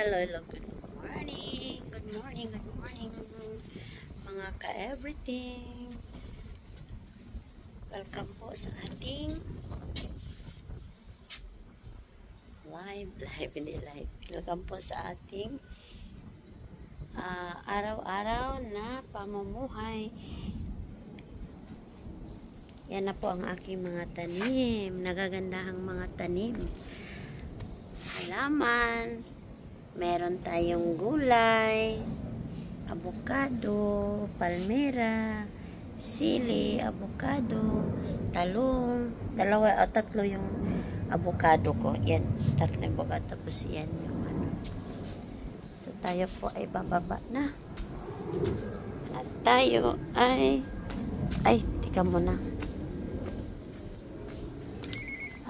Hello, hello, good morning, good morning, good morning, mga ka-everything. Welcome po sa ating hindi live. Welcome po sa ating araw-araw na pamumuhay. Yan na po ang aking mga tanim, nagagandahang mga tanim. Halaman. Meron tayong gulay, avocado, palmera, sili, avocado, talong. Tatlo yung avocado ko. Yan, tatlo yung avocado. Tapos yan yung ano. So tayo po ay bababa na. At tayo ay tika muna.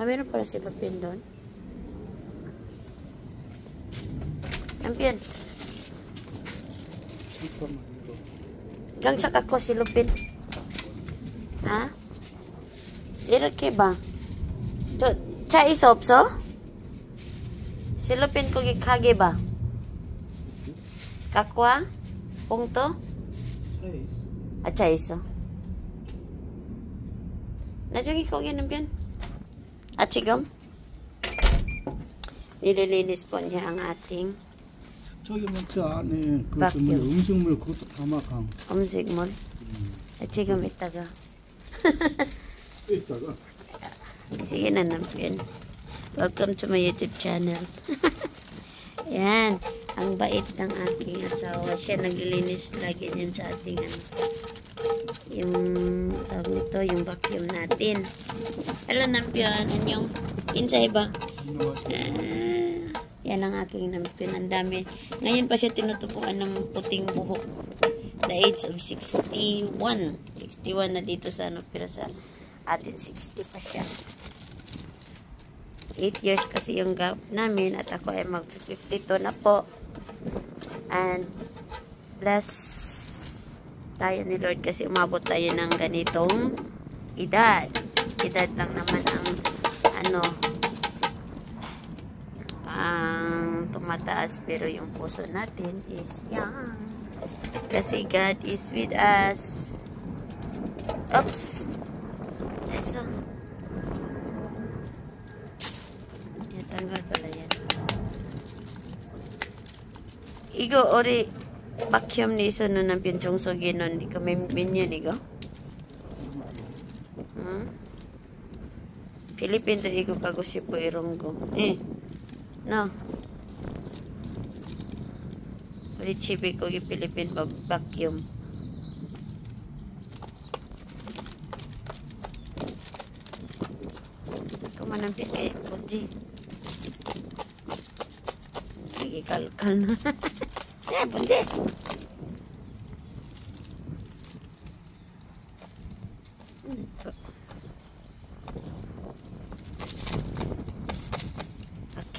Meron pala si Lupin doon. Ampian. Gang sa kako si Lupin. Ha? Irake ba? To, cha isopso? Si Lupin ko gikage ba? Kakwa? Pungto? Cha iso. Najugi ko ginampian. At sigam? Nililinis po niya ang ating 저기 먹자 안에 그것도 뭐 음식물 그것도 다 막함. 음식물? 지금 이따가. 이따가. Sige na namin. Welcome to my YouTube channel. Yan. Ang bait ng aking asawa. Siya naglilinis lagi niyan sa ating yung tawag nito, yung vacuum natin. Alam namin yung insay ba? Yan ang aking nampin. Ang dami. Ngayon pa siya tinutupuan ng puting buhok. The age of 61. 61 na dito sa ano, pero sa atin 60 pa siya. 8 years kasi yung gap namin at ako ay mag-52 na po. And bless tayo ni Lord kasi umabot tayo ng ganitong edad. Edad lang naman ang ano ang tumataas, pero yung puso natin is young kasi God is with us. Oops, eso yan, tanggal pala yan. Igo ori vacuum ni iso no ng pinchong sugi nun di kami minyan igo Philippine to igo kagusi po ironggo no. Ulit chibi ko yung Philippine vacuum. Kumanampin kay Bunji. Ikalkal na. Bunji.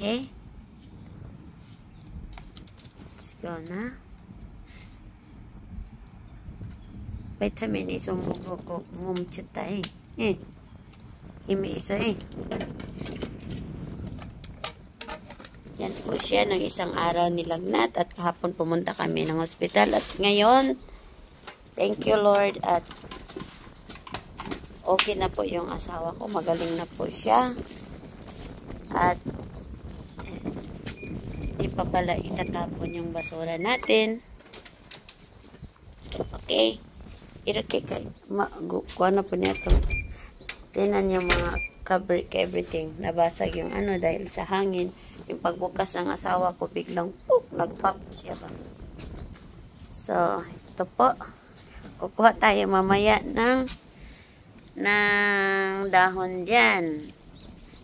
Okay. Let's go na. Vitamin iso mo ko mumchuta Imi iso Yan po siya ng isang araw nilagnat at kahapon pumunta kami ng hospital at ngayon thank you Lord at okay na po yung asawa ko, magaling na po siya at hindi pa pala itatapon yung basura natin. Okay, irake kay kuano po niya to. Tinan yung mga cover everything, nabasag yung ano dahil sa hangin. Yung pagbukas ng asawa ko biglang nagpop siya ba. So ito po, kukuha tayo mamaya ng dahon dyan.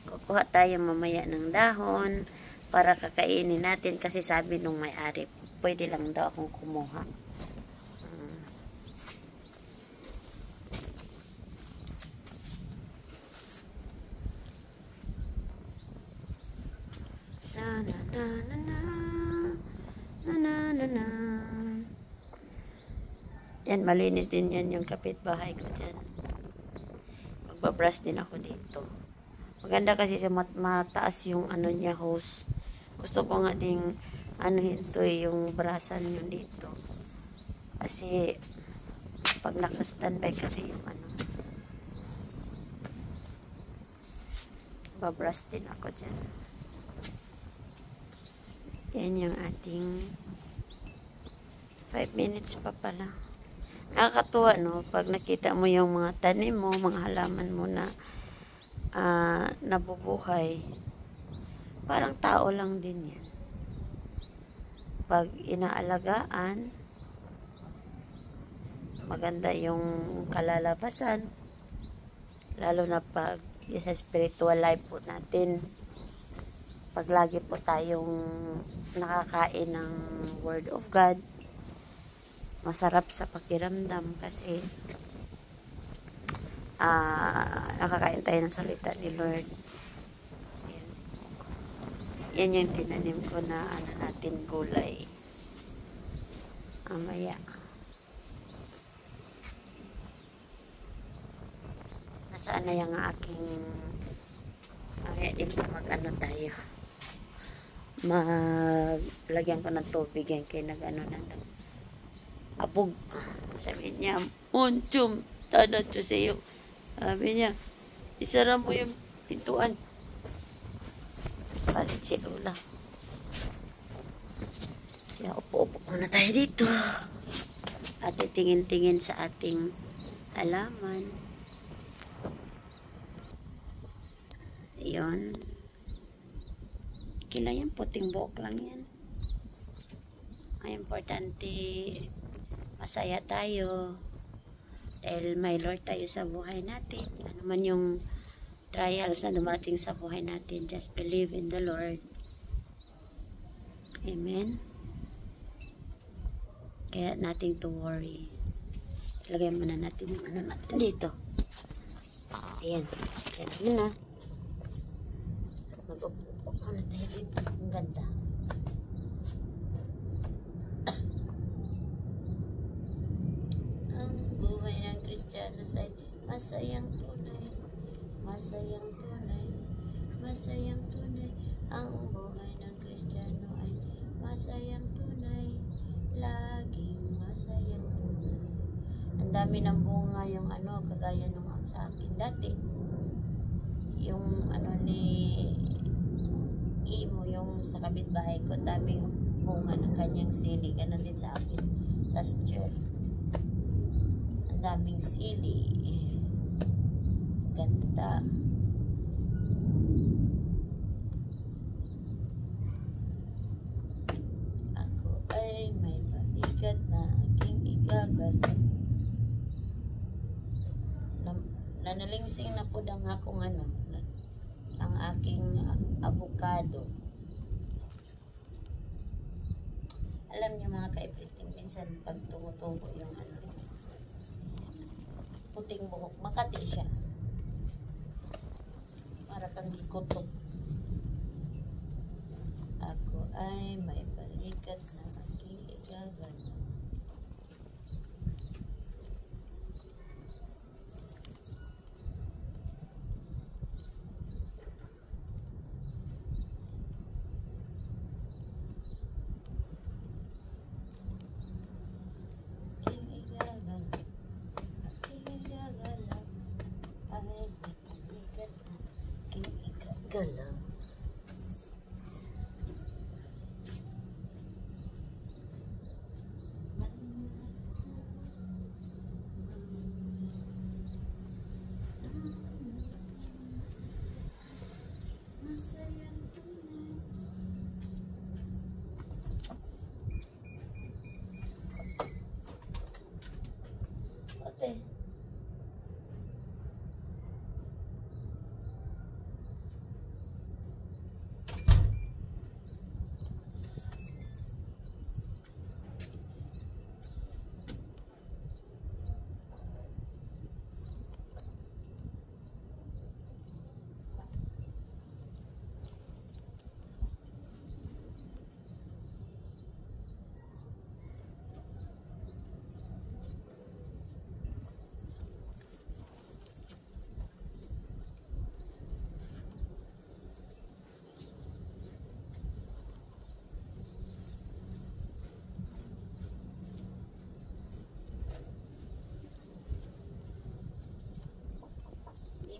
Kukuha tayo mamaya ng dahon para kakainin natin kasi sabi nung may-ari pwede lang daw akong kumuha. Yan, malinis din yan yung kapitbahay ko dyan. Magbabrush din ako dito. Maganda kasi sa mataas yung ano niya hose. Gusto ko nga ding ano ito yung brasan nyo dito. Kasi pag naka-standby kasi yung ano, babrush din ako dyan. Yan yung ating 5 minutes pa pala. Nakakatuwa, no? Pag nakita mo yung mga tanim mo, mga halaman mo na nabubuhay, parang tao lang din yan. Pag inaalagaan, maganda yung kalalabasan, lalo na pag sa spiritual life po natin. Pag lagi po tayong nakakain ng Word of God, masarap sa pakiramdam kasi nakakain tayo ng salita ni Lord. Yan yung tinanim ko na ano natin, gulay. Amaya. Nasaan na yung aking amaya dito mag-ano tayo. Maglagyan ko ng tubig yan kaya nag-ano na abog. Sabi niya, Monchum, tadat ko sa iyo. Sabi niya, isara mo yung pintuan. Palit si Lola. Kaya upo-upo muna tayo dito. At tingin-tingin sa ating halaman. Ayun. Kila yan, puting buhok lang yan. Ang importante, masaya tayo. Dahil may Lord tayo sa buhay natin. Ano man yung trials na dumating sa buhay natin, just believe in the Lord. Amen. Kaya natin to worry. Ilagay muna natin yung ano natin dito. Ayan. Ayan muna. Mag-upo muna tayo dito. Ang ganda. Ang buhay ng Kristiyano ay masayang tunay. Masayang tunay. Masayang tunay. Ang buhay ng Kristiyano ay masayang tunay. Laging masayang tunay. Ang dami ng bunga yung ano, kagaya nung sa akin dati. Yung ano ni Imo, yung sa kapitbahay ko, daming bunga ng kanyang sili. Ganon din sa akin last year. Ang daming sili. Ganda. Ako ay may balikat na aking igagalan. Nanalingsing na po ang akong ano, ang aking avocado. Alam niyo mga kaibigan, minsan pag tumutubo yung ano, puting buhok, makati siya. Para kang gikutok. Ako ay may balikat na aking igagalan. Galaw. Okay.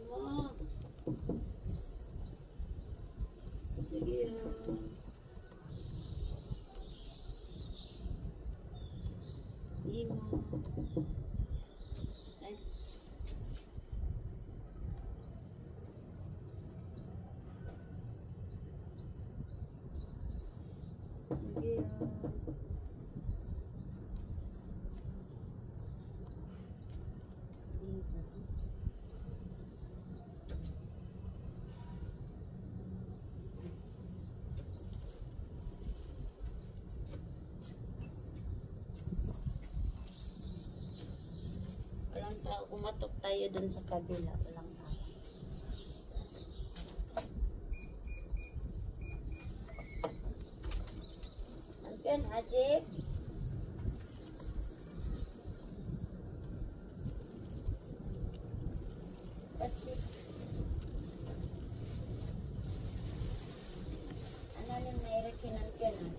mo. Sige. Imo. Ay. Sige. Walang tao. Umatok tayo dun sa kabila. Walang tao. Nandiyan, Ajib. Ano nang nairakinan ka na?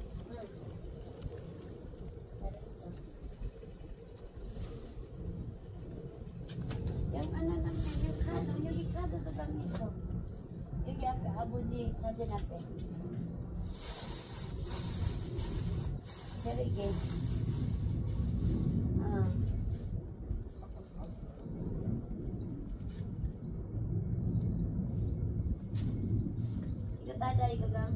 Yung ano naman, yung likado to bang iso. Yung yaka, abuji, sa dinape. Very good. Ikatada, ikagang.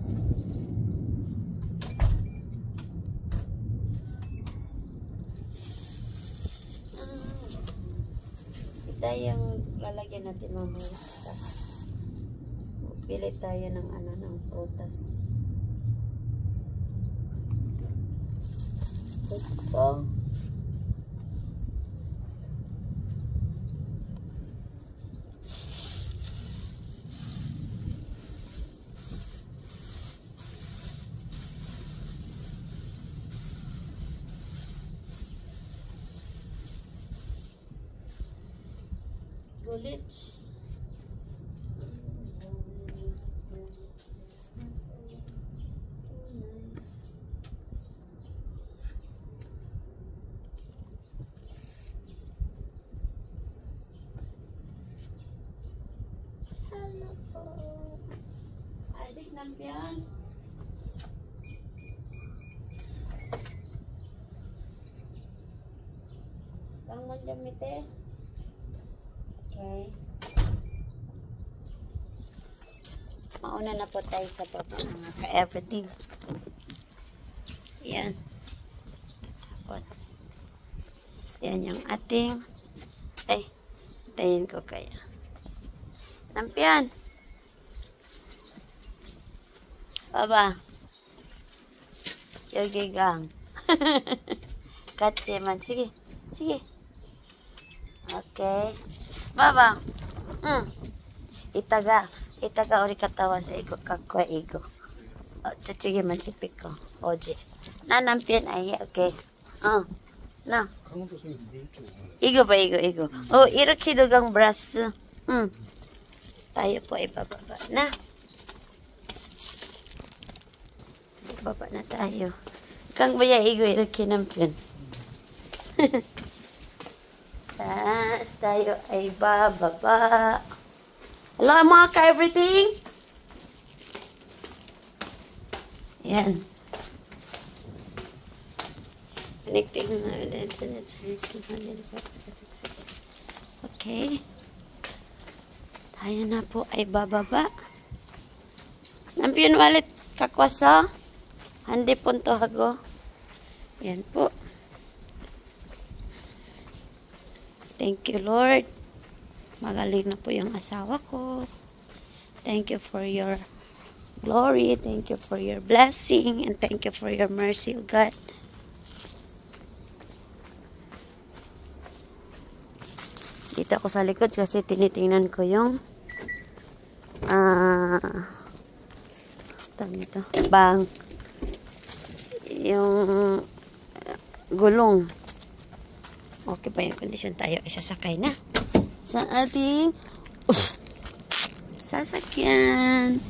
Ito yung lalagyan natin mamaya. Pili tayo ng ano, ng prutas. Ito. Bullets. Hello po. Adik nampian. Bangon jamite. Okay. Mauna na po tayo sa baba mga ka-everything. Yan. Yan yung ating ay, tayin ko kaya. Nampian. Baba. Yogi gang. Katse man. Sige. Sige. Okay. Baba. Itaga ori katawa sa igo kakwa igo. Sige man sipik ko. Oje. Nanampian ay okay. Na. Igo ba igo. Oh, iroki dogang brass. Tayo po ay bababa na. Baba na tayo. Kang baya igo iroki nampian. Tapos tayo ay bababa. Hello mga ka-everything. Yan. Connecting na internet. Okay. Tayo na po ay bababa. Nampiyon walit kakwasa. Handi punto hago. Yan po. Thank you, Lord. Magaling na po yung asawa ko. Thank you for your glory. Thank you for your blessing. And thank you for your mercy, O God. Dito ako sa likod kasi tinitingnan ko yung yung gulong. Okay pa yung kondisyon, tayo isasakay na sa ating sasakyan.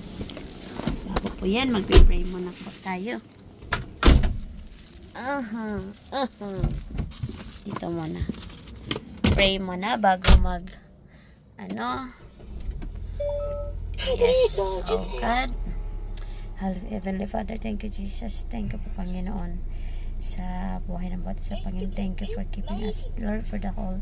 Bago po yan, magpipray muna po tayo. Dito muna. Pray muna bago Yes, oh God. Heavenly Father, thank you, Jesus. Thank you po, Panginoon, sa buhay ng bata sa Panginoon. Thank you for keeping us, Lord, for the whole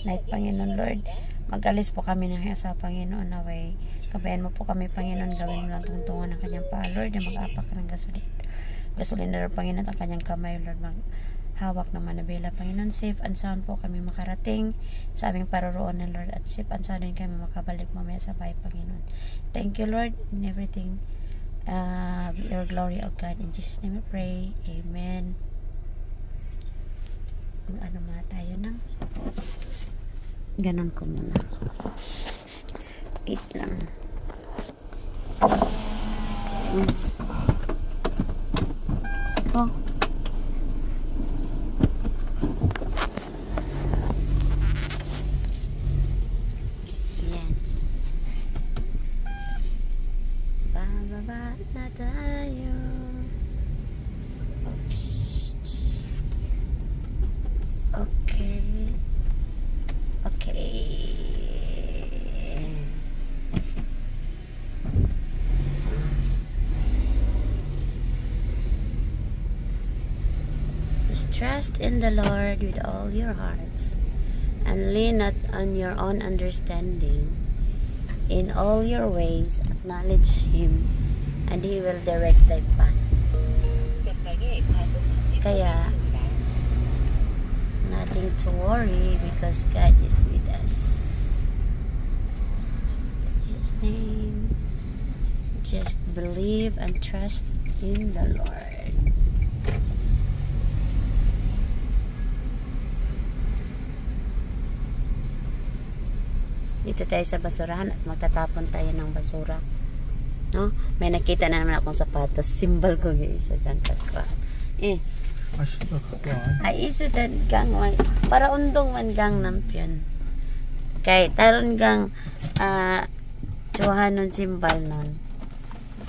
night, Panginoon, Lord. Mag-alis po kami ng sa Panginoon na way. Kabayan mo po kami, Panginoon. Gawin mo lang tungtungan ng kanyang paa, Lord, na mag-apak ng gasolina, Panginoon, at ang kanyang kamay, Lord, hawak ng manabela, Panginoon. Safe and sound po kami makarating sa aming paroroonan, Lord, at safe and sound din kami makabalik mamaya sa bahay, Panginoon. Thank you, Lord, in everything. Your glory, O God. In Jesus' name we pray. Amen. Ano muna tayo ng ganon ko muna. Wait lang. Oh. Yan. Bababa na tayo. Oops. Okay. Okay. Just trust in the Lord with all your hearts and lean not on your own understanding. In all your ways acknowledge Him and He will direct thy path. Kaya nothing to worry because God is with us. In Jesus' name, just believe and trust in the Lord. Dito tayo sa basurahan at magtatapon tayo ng basura. No? May nakita na naman akong sapatos. Simbol ko guys. Gangkat ko. Ay, isa gang para undong man gang nampion. Kay taron gang tsuhanon simbal nun.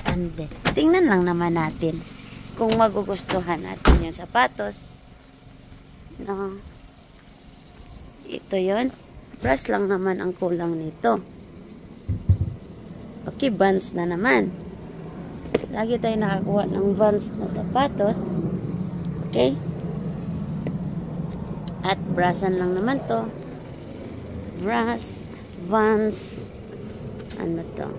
Ande. Tingnan lang naman natin kung magugustuhan natin yung sapatos. No. Ito yon. Brush lang naman ang kulang nito. Okay, Vans na naman. Lagi tayo nakakuha ng Vans na sapatos. Okay? At brushan lang naman to. Brush, Vans, ano to?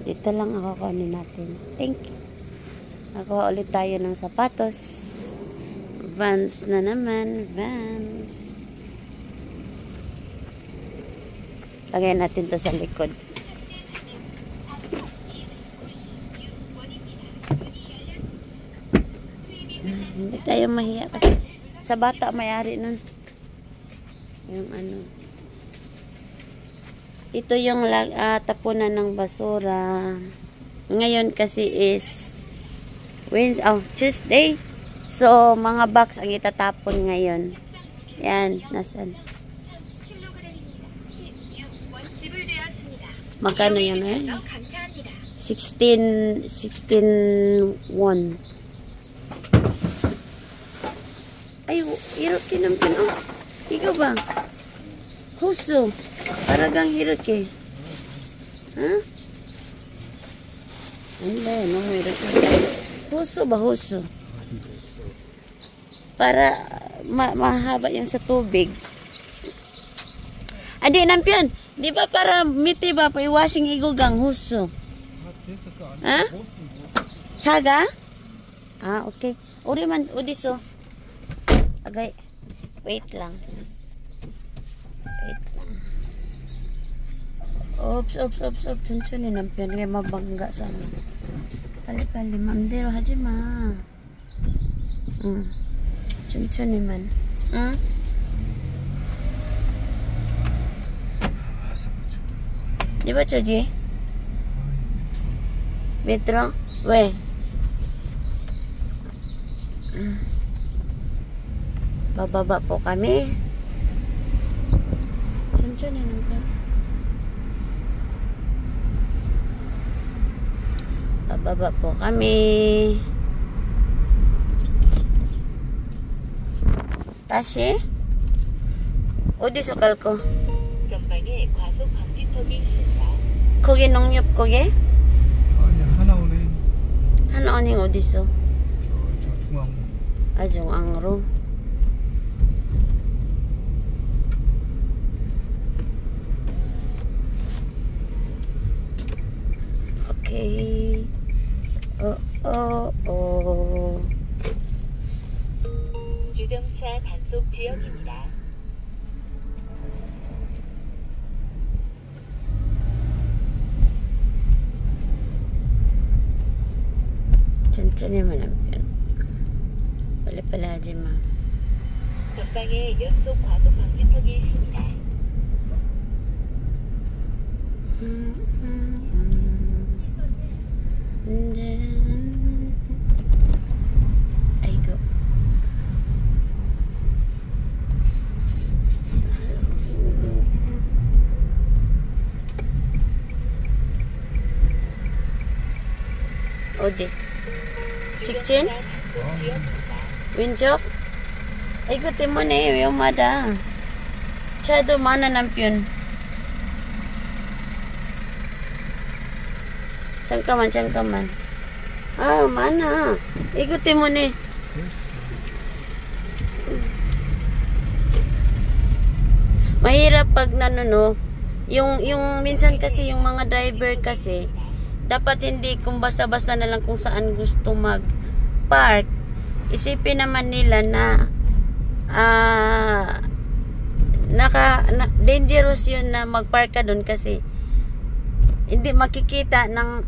Dito lang ako kunin natin. Thank you. Nakuha ulit tayo ng sapatos. Vans na naman. Vans. Lagay natin to sa likod. Hindi tayo mahiya kasi sa bata may-ari nun. Yung ano. Ito yung tapunan ng basura. Ngayon kasi is Tuesday. So, mga box ang itatapon ngayon. Yan, nasan? Magkano yan eh? 16 won. Ay, hirot kinampin. Oh, ikaw ba? Huso. Paragang hirot eh. Ha? Hindi, no, hirot. Huso ba, huso? Para mahaba yung sa tubig. Adi, nampion. Di ba para miti ba pa iwashing igugang huso? Ha? Chaga? Ah, okay. Uri man, udiso. Agay. Wait lang. Wait lang. Oops. Chunchunin nampion. Kaya mabangga sana. Pali-pali. Mamdero hajima. Chunchunin man. Di ba, Choji? Metro? We. Bababa po kami. Saan na naman? Bababa po kami. Tashi? O, di sukal ko. 전방에 과속 방지턱이 있습니다. 거기 농협 거기? 아니 하나 오네. 하나 아니 어딨어? 저 중앙. 아 중앙으로. 오케이. 주정차 단속 지역입니다. 천천히만 하면 빨리빨리 하지마. 전방에 연속 과속 방지턱이 있습니다. 아이고. 어디? 직진? 주정차 단속 지역입니다. 왼쪽? Ay, guti mo na eh, yung mada. Masyado mana nampiyon. Saan ka man? Ah, mana. Iguti mo na eh. Mahirap pag nanuno, yung minsan kasi yung mga driver kasi, dapat hindi kung basta-basta na lang kung saan gusto mag-park. Isipin naman nila na dangerous yun na mag-park ka dun kasi hindi makikita ng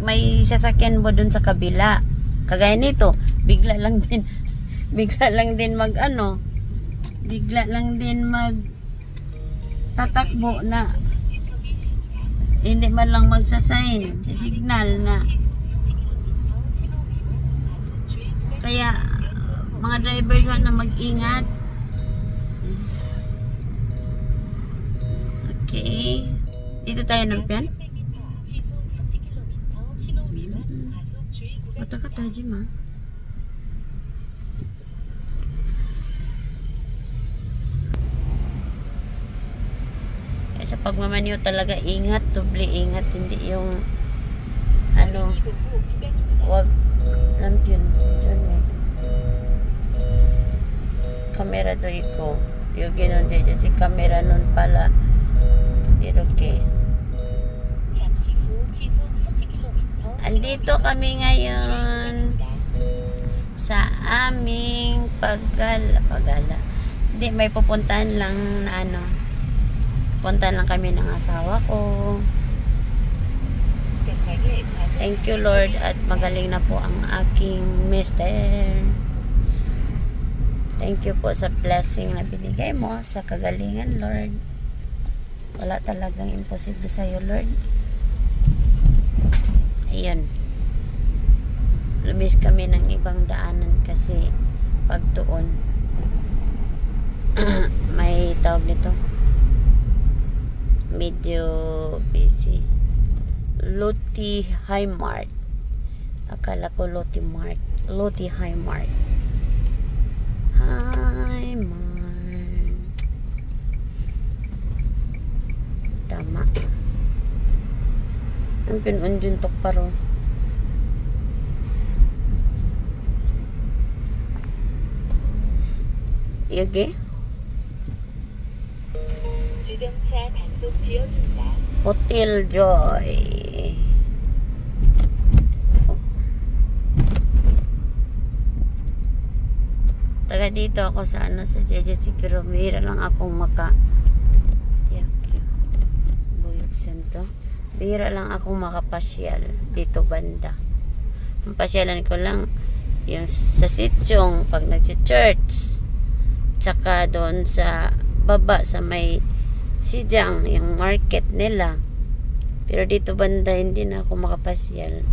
may sasakyan mo dun sa kabila. Kagaya nito, bigla lang din tatakbo na hindi man lang magsasign signal na. Kaya mga driver nga na mag-ingat. Okay, dito tayo ng pian. Kata-kata ma. Sa pagmamanyo talaga ingat, doble ingat, hindi yung wag lampion kamera do iko yung ginon dito si kamera nun pala iroke. Andito kami ngayon sa aming pagala hindi, may pupuntahan lang na puntahan lang kami ng asawa ko. Thank you Lord at magaling na po ang aking mister. Thank you po sa blessing na binigay mo, sa kagalingan Lord. Wala talagang imposible sa'yo Lord. Ayun, lumis kami ng ibang daanan kasi pag doon may tawag nito, medyo busy. Lotte High Mart. Akala ko Lotte Mart. Lotte High Mart. High Mart. Tama. Ang pinunjun tok paro. 여기? 주정차 단속 지역입니다. Hotel Joy. Taga dito ako sa sa JJC pero bihira lang akong Buyog Sento. Bihira lang akong makapasyal dito banda. Ang pasyalan ko lang yung sa Sityong pag nag-church. Tsaka doon sa baba sa may Sijang, yung market nila. Pero dito banda hindi na ako makapasyal.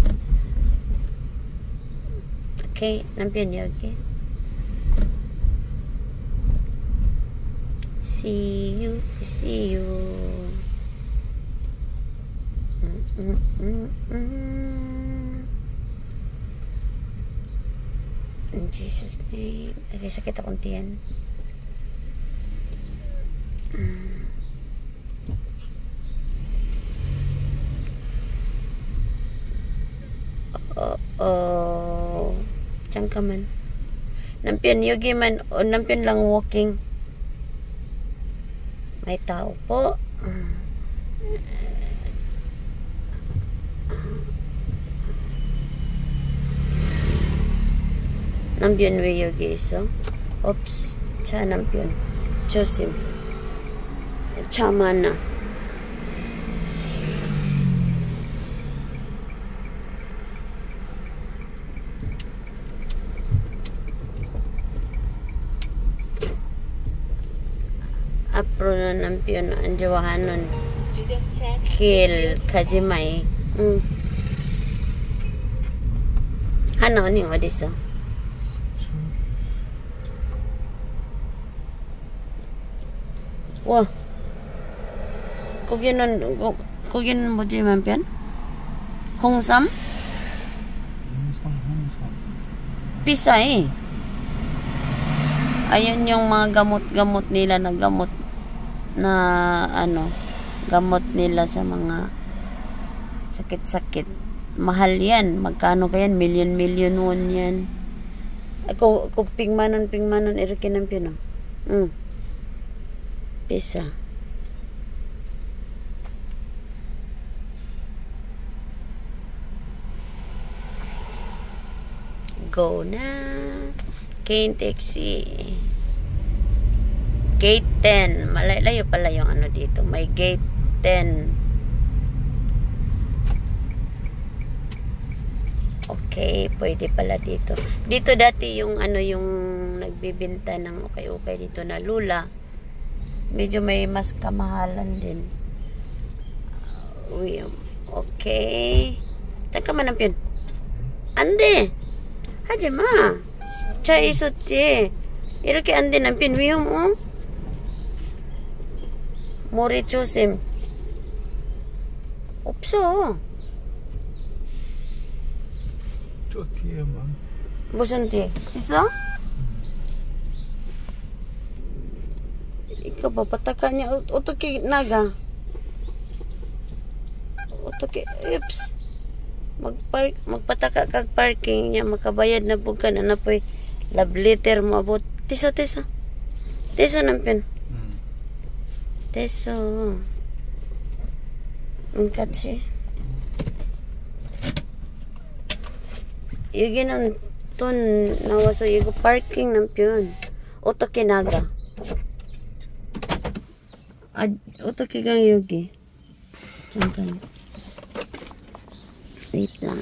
Okay, nampiyan niyo, okay? See you. In Jesus' name. Okay, sakit akong tiyan. Oh, diyan ka man. Nampion, yogi man, o nampion lang walking. May tao po. Nampion we yogi iso. Oops, cha nampion. Josim. Cha mana. Apro na nampion ang jawahanon. 주정차 Kil kajimay. Hano ni 어디서? 와. 거기는 뭐지, 남편? 홍삼? 홍삼. Pisay. Ayan yung mga gamot-gamot nila na gamot na gamot nila sa mga sakit-sakit. Mahal yan. Magkano kayan? Million won yan. Ako pingmanon irikin ng pino. Pisa. Go na. Kane Taxi. Gate 10. Malayo pala yung dito. May gate 10. Okay, pwede pala dito. Dito dati yung yung nagbibenta ng okay dito na lula. Medyo may mas kamahalan din. Okay. Saan ka manapin? Ande. 하지마. 차 있었지. 이렇게 안 돼, 남편 위험, 머리 조심. 없어. 저 뒤에만. 무슨 뒤에? 있어? Ikaw ba, patakannya, 어떻게 나가? 어떻게, oops. Magpataka kag parking niya, makabayad na po ka na po'y love letter mo abot. Teso nampen. Teso. Kasi yun ang ton nawaso yung parking nampen. Otoke naga. Otoke gang yogi. Diyan ka. Wait lang.